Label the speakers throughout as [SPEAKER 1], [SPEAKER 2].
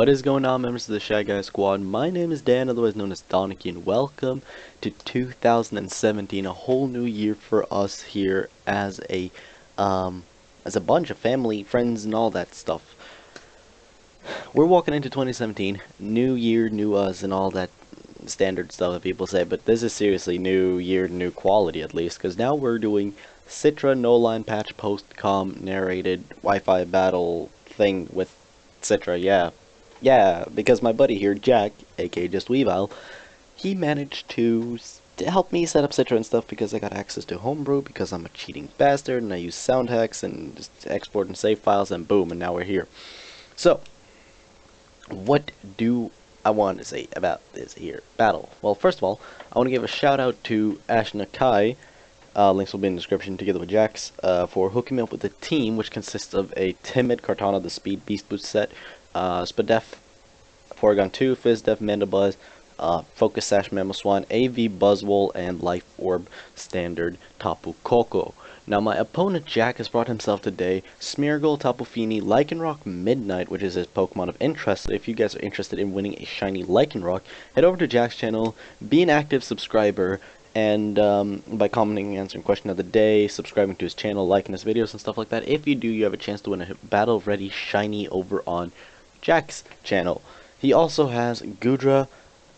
[SPEAKER 1] What is going on, members of the Shy Guy Squad? My name is Dan, otherwise known as Danekii, and welcome to 2017, a whole new year for us here as a bunch of family, friends, and all that stuff. We're walking into 2017, new year, new us, and all that standard stuff that people say, but this is seriously new year, new quality at least, because now we're doing Citra no-line patch post-com narrated Wi-Fi battle thing with Citra, yeah, because my buddy here, Jack, aka Just Weevil, he managed to help me set up Citra and stuff because I got access to Homebrew because I'm a cheating bastard and I use sound hacks and just export and save files and boom, and now we're here. So, what do I want to say about this here battle? Well, first of all, I want to give a shout out to AshtonAkai, links will be in the description, together with Jax, for hooking me up with a team which consists of a Timid Kartana the Speed Beast Boost set, Spadef, Porygon 2, Fizdef, Mandibuzz, Focus Sash, Mamoswine, AV Buzzwole, and Life Orb Standard Tapu Koko. Now my opponent Jack has brought himself today Smeargle, Tapu Fini, Lycanroc Midnight, which is his Pokemon of interest. So if you guys are interested in winning a shiny Lycanroc, head over to Jack's channel, be an active subscriber, and by commenting and answering question of the day, subscribing to his channel, liking his videos and stuff like that. If you do, you have a chance to win a battle ready shiny over on Jack's channel. He also has Goodra,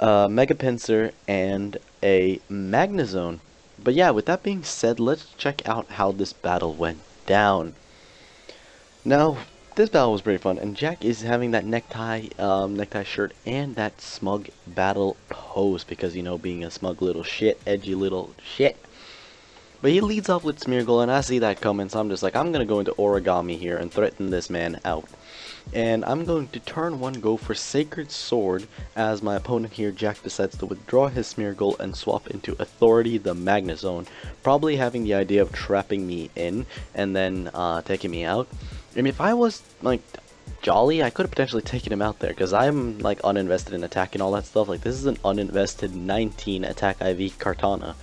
[SPEAKER 1] Mega Pinsir, and a Magnezone. But yeah, with that being said, let's check out how this battle went down. Now, this battle was pretty fun, and Jack is having that necktie shirt and that smug battle pose because, you know, being a smug little shit, edgy little shit. But he leads off with Smeargle, and I see that coming, so I'm just like, I'm gonna go into Origami here and threaten this man out. And I'm going to turn one, go for Sacred Sword, as my opponent here, Jack, decides to withdraw his Smeargle and swap into Authority the Magnezone, probably having the idea of trapping me in and then taking me out. I mean, if I was, like, jolly, I could have potentially taken him out there, because I'm, like, uninvested in attack and all that stuff. Like, this is an uninvested 19 attack IV Kartana.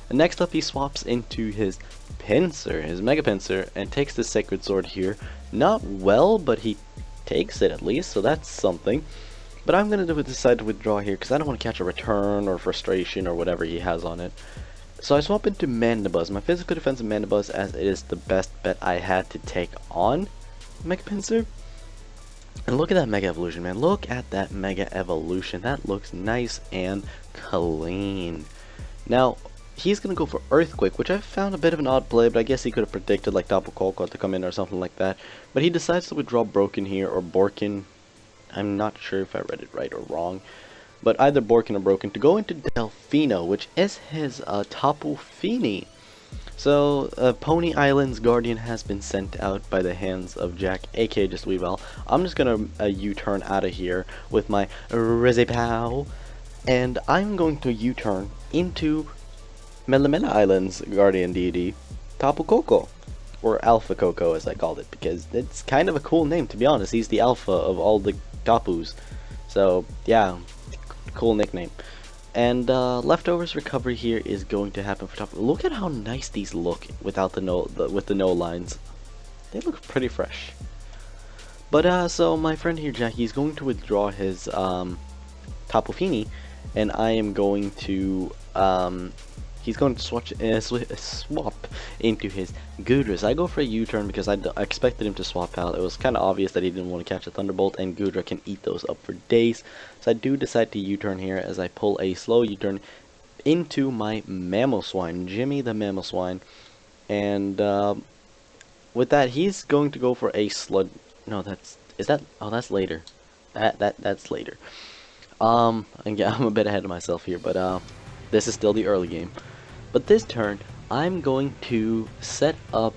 [SPEAKER 1] And next up, he swaps into his Pinsir, his Mega Pinsir, and takes the Sacred Sword here. Not well, but he takes it at least, so that's something. But I'm going to decide to withdraw here, because I don't want to catch a return or frustration or whatever he has on it. So I swap into Mandibuzz, my physical defensive Mandibuzz, as it is the best bet I had to take on Mega Pinsir. And look at that Mega Evolution, man. Look at that Mega Evolution. That looks nice and clean. Now, he's going to go for Earthquake, which I found a bit of an odd play, but I guess he could have predicted like Tapu Koko to come in or something like that. But he decides to withdraw Broken here, or Borkin. I'm not sure if I read it right or wrong. But either Borkin or Broken to go into Delfino, which is his Tapu Fini. So, Pony Island's Guardian has been sent out by the hands of Jack, aka Just Weevil. I'm just going to U-turn out of here with my Rizzipow. And I'm going to U-turn into Melamela Island's Guardian Deity, Tapu Koko, or Alpha Koko as I called it, because it's kind of a cool name, to be honest. He's the alpha of all the Tapus, so yeah, cool nickname. And Leftovers Recovery here is going to happen for Tapu. Look at how nice these look without with the no lines. They look pretty fresh. But so my friend here, Jack, he's going to withdraw his Tapu Fini, and I am going to he's going to swap into his Goodra. I go for a U-turn because I expected him to swap out. It was kind of obvious that he didn't want to catch a Thunderbolt, and Goodra can eat those up for days. So I do decide to U-turn here as I pull a slow U-turn into my Mamoswine, Jimmy the Mamoswine. And with that, he's going to go for a Slud. No, that's later. That's later. I'm a bit ahead of myself here, but this is still the early game. But this turn, I'm going to set up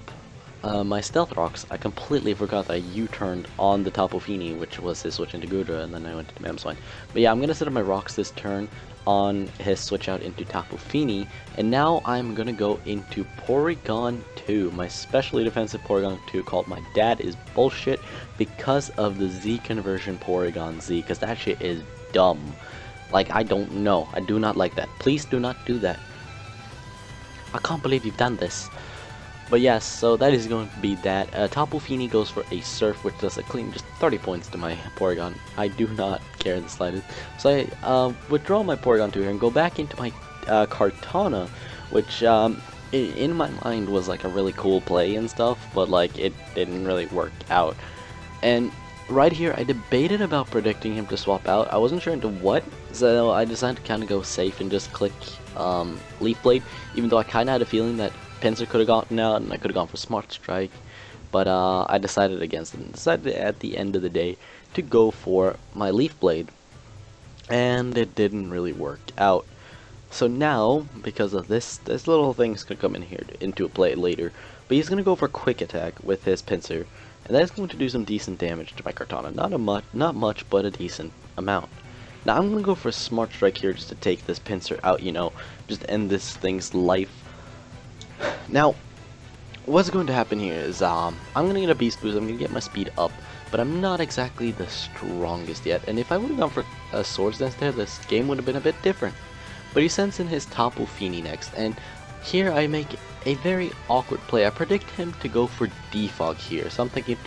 [SPEAKER 1] my Stealth Rocks. I completely forgot that I U-turned on the Tapu Fini, which was his switch into Goodra, and then I went to Mamoswine. But yeah, I'm going to set up my rocks this turn on his switch out into Tapu Fini, and now I'm going to go into Porygon 2, my specially defensive Porygon 2 called My Dad Is Bullshit, because of the Z conversion Porygon Z, because that shit is dumb. Like, I don't know. I do not like that. Please do not do that. I can't believe you've done this. But yes, so that is going to be that. Tapu Fini goes for a Surf, which does a clean just 30 points to my Porygon. I do not care the slightest. So I withdraw my Porygon 2 here and go back into my Kartana, which in my mind was like a really cool play and stuff, but like it didn't really work out. And right here, I debated about predicting him to swap out. I wasn't sure into what, so I decided to kind of go safe and just click Leaf Blade, even though I kind of had a feeling that Pinsir could have gotten out and I could have gone for Smart Strike. But I decided against it and decided at the end of the day to go for my Leaf Blade. And it didn't really work out. So now, because of this little thing's going to come in here into a play later. But he's going to go for Quick Attack with his Pinsir. And that's going to do some decent damage to my Kartana. Not much, but a decent amount. Now I'm going to go for a Smart Strike here just to take this Pinsir out, you know, just end this thing's life. Now, what's going to happen here is I'm going to get a Beast Boost, I'm going to get my speed up, but I'm not exactly the strongest yet. And if I would have gone for a Swords Dance there, this game would have been a bit different. But he sends in his Tapu Fini next, and here I make a very awkward play. I predict him to go for Defog here, so I'm thinking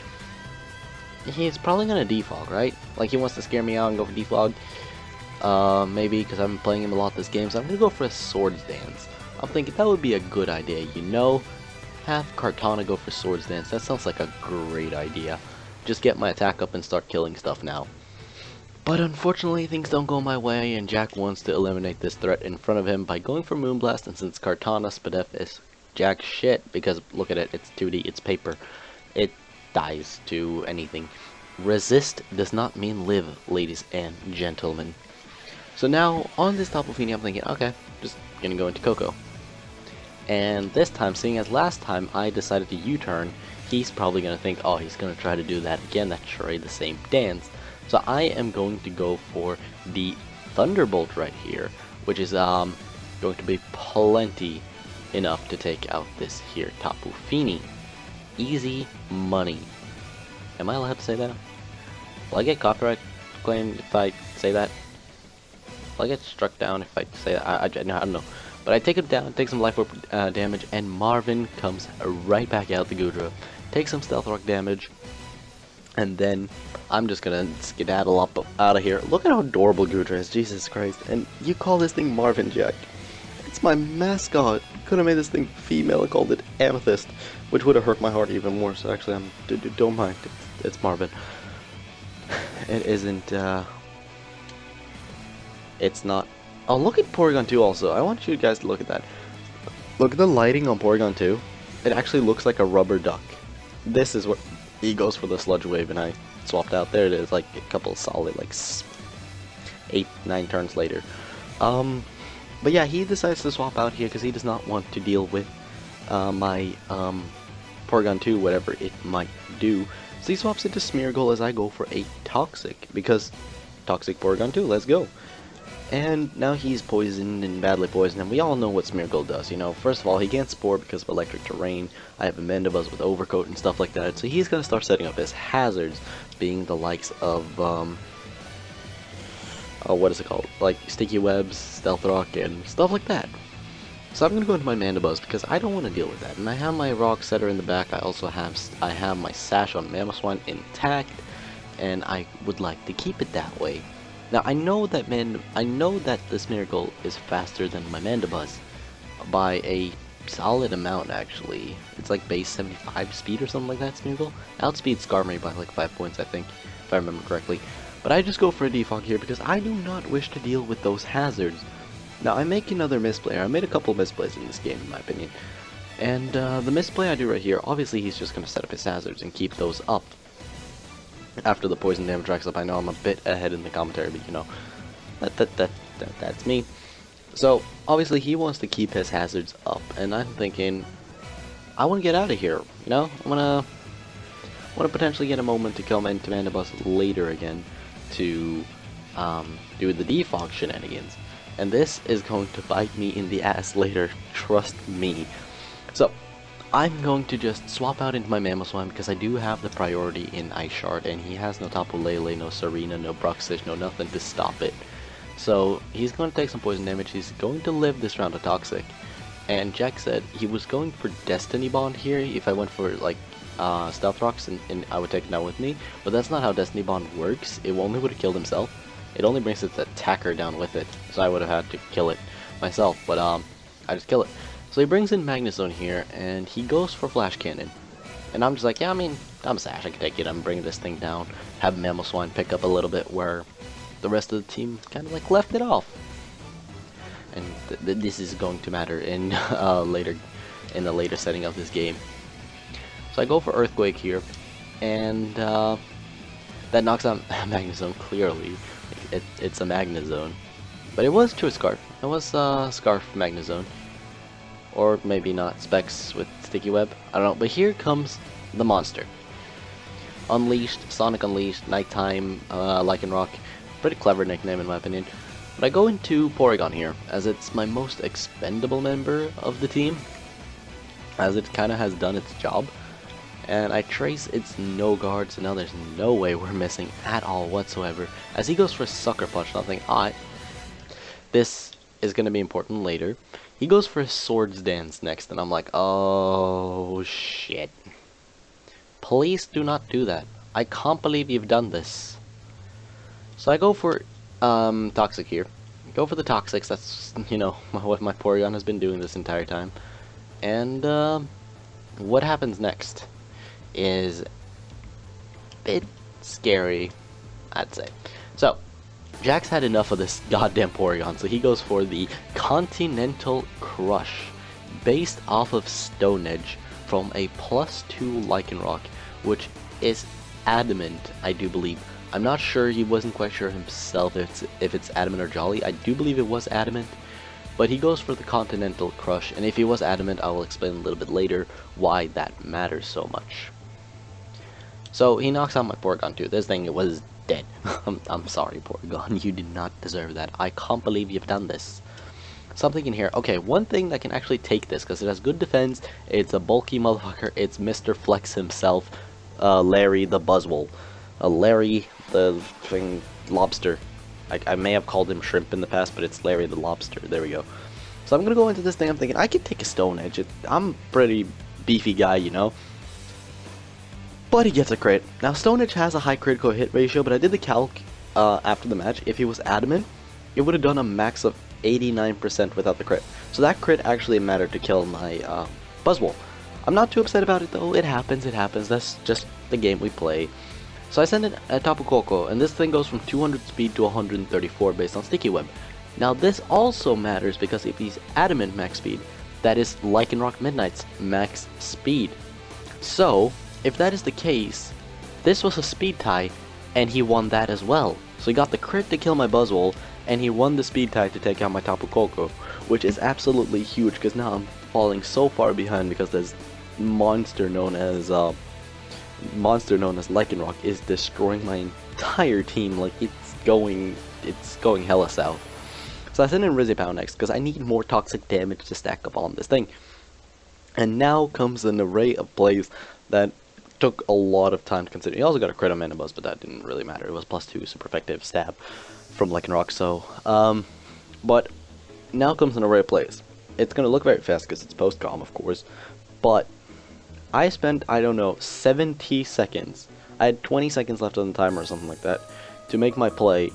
[SPEAKER 1] he's probably gonna Defog, right? Like he wants to scare me out and go for Defog. Maybe because I've been playing him a lot this game, so I'm gonna go for a Swords Dance. I'm thinking that would be a good idea, you know? Have Kartana go for Swords Dance. That sounds like a great idea. Just get my attack up and start killing stuff now. But unfortunately, things don't go my way, and Jack wants to eliminate this threat in front of him by going for Moonblast, and since Kartana Spadef is jack shit, because look at it, it's 2D, it's paper, it dies to anything. Resist does not mean live, ladies and gentlemen. So now, on this Tapu Fini, I'm thinking, okay, just gonna go into Coco. And this time, seeing as last time I decided to U-turn, he's probably gonna think, oh, he's gonna try to do that again, that's surely the same dance. So I am going to go for the Thunderbolt right here, which is going to be plenty enough to take out this here Tapu Fini. Easy money. Am I allowed to say that? Will I get copyright claim if I say that? Will I get struck down if I say that? I don't know. But I take him down, take some life orb damage, and Marvin comes right back out the Goodra. Take some Stealth Rock damage, and then I'm just gonna skedaddle up out of here. Look at how adorable Goodra is, Jesus Christ. And you call this thing Marvin, Jack. It's my mascot. Could have made this thing female and called it Amethyst, which would have hurt my heart even more, so actually don't mind. It's Marvin. It isn't, it's not. Oh, look at Porygon 2 also. I want you guys to look at that. Look at the lighting on Porygon 2. It actually looks like a rubber duck. This is what he goes for the Sludge Wave, and I swapped out. There it is, like a couple solid, like 8-9 turns later. But yeah, he decides to swap out here because he does not want to deal with my Porygon 2, whatever it might do. So he swaps into Smeargle as I go for a Toxic, because Toxic Porygon 2, let's go. And now he's poisoned and badly poisoned, and we all know what Smeargle does, you know. First of all, he can't Spore because of electric terrain. I have a Mandibuzz with Overcoat and stuff like that, so he's going to start setting up his hazards, being the likes of, what is it called? Like Sticky Webs, Stealth Rock, and stuff like that. So I'm going to go into my Mandibuzz because I don't want to deal with that. And I have my Rock Setter in the back. I also have my Sash on Mamoswine intact, and I would like to keep it that way. Now I know that the Smeargle is faster than my Mandibuzz by a solid amount actually. It's like base 75 speed or something like that, Smeargle. Outspeed Skarmory by like 5 points I think, if I remember correctly. But I just go for a defog here because I do not wish to deal with those hazards. Now I make another misplay. I made a couple of misplays in this game in my opinion. And the misplay I do right here, obviously he's just going to set up his hazards and keep those up. After the poison damage racks up, I know I'm a bit ahead in the commentary, but you know, that's me. So obviously he wants to keep his hazards up, and I'm thinking, I want to get out of here. You know, I want to potentially get a moment to come into Mandibuzz later again to do the defog shenanigans, and this is going to bite me in the ass later. Trust me. So I'm going to just swap out into my Mamoswine because I do have the priority in Ice Shard, and he has no Tapu Lele, no Serena, no Bruxish, no nothing to stop it. So he's going to take some poison damage. He's going to live this round of Toxic, and Jack said he was going for Destiny Bond here if I went for like Stealth Rocks and I would take it down with me, but that's not how Destiny Bond works. It only would have killed himself. It only brings its attacker down with it, so I would have had to kill it myself, but I just kill it. So he brings in Magnezone here, and he goes for Flash Cannon. And I'm just like, yeah, I mean, I'm Sash, I can take it, I'm bringing this thing down, have Mamoswine pick up a little bit where the rest of the team kind of like left it off. And this is going to matter in in the later setting of this game. So I go for Earthquake here, and that knocks out Magnezone clearly. It's a Magnezone. But it was to a Scarf. It was Scarf Magnezone. Or maybe not, Specs with Sticky Web. I don't know, but here comes the monster. Unleashed, Sonic Unleashed, Nighttime, Lycanroc. Pretty clever nickname in my opinion. But I go into Porygon here, as it's my most expendable member of the team, as it kind of has done its job. And I trace its no guard, so now there's no way we're missing at all whatsoever. As he goes for Sucker Punch, and I think, alright, this is going to be important later. He goes for his Swords Dance next, and I'm like, oh shit. Please do not do that. I can't believe you've done this. So I go for Toxic here. Go for the Toxics, that's, you know, what my Porygon has been doing this entire time. And what happens next is a bit scary, I'd say. So, Jack's had enough of this goddamn Porygon, so he goes for the Continental Crush, based off of Stone Edge from a +2 Lycanroc, which is adamant, I do believe. I'm not sure, he wasn't quite sure himself if it's adamant or jolly. I do believe it was adamant, but he goes for the Continental Crush, and if he was adamant, I will explain a little bit later why that matters so much. So he knocks out my Porygon too. This thing was dead. I'm sorry, Porygon, you did not deserve that. I can't believe you've done this. Something in here. Okay, one thing that can actually take this, because it has good defense, it's a bulky motherfucker, it's Mr. Flex himself, Larry the Buzzwole. Larry the thing lobster. I may have called him shrimp in the past, but it's Larry the lobster. There we go. So I'm gonna go into this thing, I'm thinking, I could take a Stone Edge. I'm a pretty beefy guy, you know. But he gets a crit. Now Stone Edge has a high critical hit ratio, but I did the calc after the match. If he was adamant, it would have done a max of 89% without the crit. So that crit actually mattered to kill my Buzzwole. I'm not too upset about it though. It happens, that's just the game we play. So I send it a Tapu Koko, and this thing goes from 200 speed to 134 based on Sticky Web. Now this also matters because if he's adamant max speed, that is Lycanroc Midnight's max speed. So, if that is the case, this was a speed tie, and he won that as well. So he got the crit to kill my Buzzwole, and he won the speed tie to take out my Tapu Koko, which is absolutely huge, because now I'm falling so far behind because this monster known as Lycanroc is destroying my entire team. Like, it's going hella south. So I send in Rizzipow next, because I need more toxic damage to stack up on this thing. And now comes an array of plays that took a lot of time to consider. He also got a crit on Manabuzz, but that didn't really matter. It was +2 super effective stab from Lycanroc, so but now comes an array of plays. It's gonna look very fast because it's post-com, of course, but I spent, I don't know, 70 seconds. I had 20 seconds left on the timer or something like that to make my play,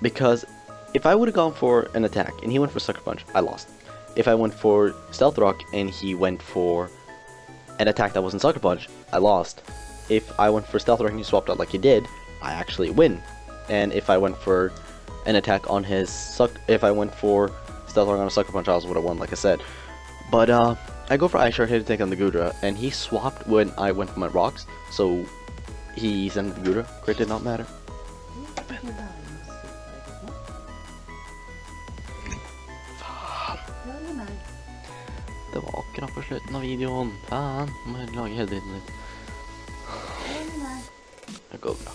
[SPEAKER 1] because if I would have gone for an attack and he went for Sucker Punch, I lost. If I went for Stealth Rock and he went for an attack that wasn't Sucker Punch, I lost. If I went for Stealth Rock and he swapped out like he did, I actually win. And if I went for an attack on his if I went for Stealth Rock on a Sucker Punch, I also would have won, like I said. But I go for Ice Shard, hit attack on the Gudra, and he swapped when I went for my rocks, so he sent the Gudra. Crit did not matter. Det var akkurat på slutten av videon. Fan, må jeg lage helt litt. Det går bra.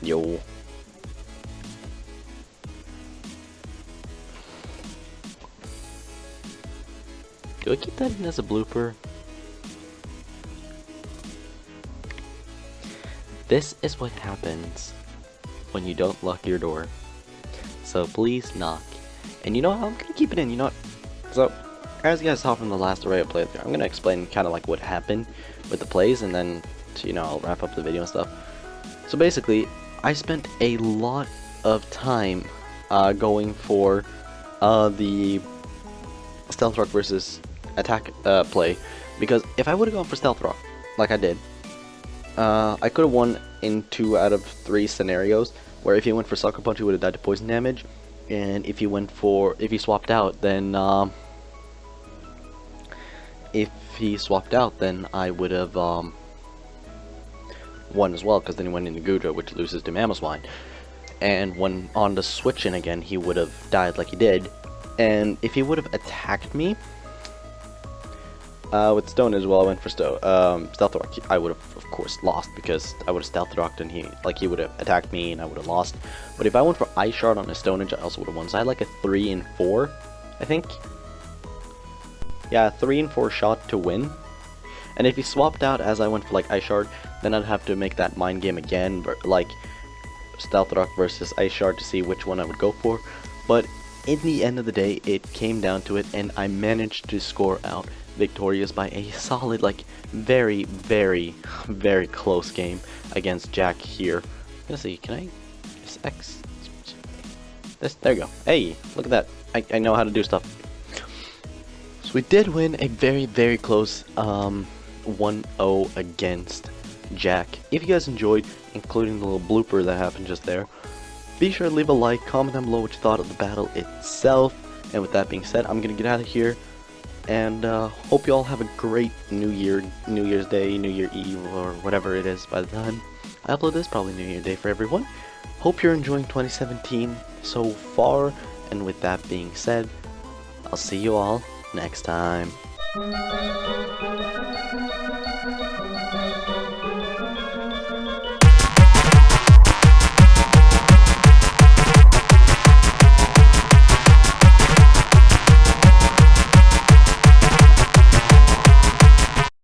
[SPEAKER 1] Jo. Do I keep that in as a blooper? This is what happens when you don't lock your door. So please knock. And you know what? I'm gonna keep it in. You know what? So, as you guys saw from the last array of playthrough, I'm gonna explain kind of like what happened with the plays, and then you know, I'll wrap up the video and stuff. So basically, I spent a lot of time going for the Stealth Rock versus attack play, because if I would have gone for Stealth Rock like I did, I could have won in 2 out of 3 scenarios, where if he went for Sucker Punch he would have died to poison damage, and if he swapped out, then I would have won as well, because then he went into Gudra, which loses to Mamoswine. And when on the switch in again, he would have died like he did. And if he would have attacked me with Stone as well, I went for Stealth Rock. I would have, of course, lost, because I would have Stealth Rocked and he would have attacked me and I would have lost. But if I went for Ice Shard on his Stonage, I also would have won. So I had like a 3 and 4, I think. Yeah, 3 and 4 shot to win. And if he swapped out as I went for like Ice Shard, then I'd have to make that mind game again, like Stealth Rock versus Ice Shard, to see which one I would go for. But in the end of the day, it came down to it, and I managed to score out victorious by a solid, like, very, very, very close game against Jack here. Let's see, can I? Is X? There you go. Hey, look at that. I know how to do stuff. So we did win a very, very close 1-0 against Jack. If you guys enjoyed, including the little blooper that happened just there, be sure to leave a like, comment down below what you thought of the battle itself. And with that being said, I'm gonna get out of here, and hope you all have a great New Year's Day, New Year Eve, or whatever it is by the time I upload this. Probably New Year Day for everyone. Hope you're enjoying 2017 so far, and with that being said, I'll see you all next time.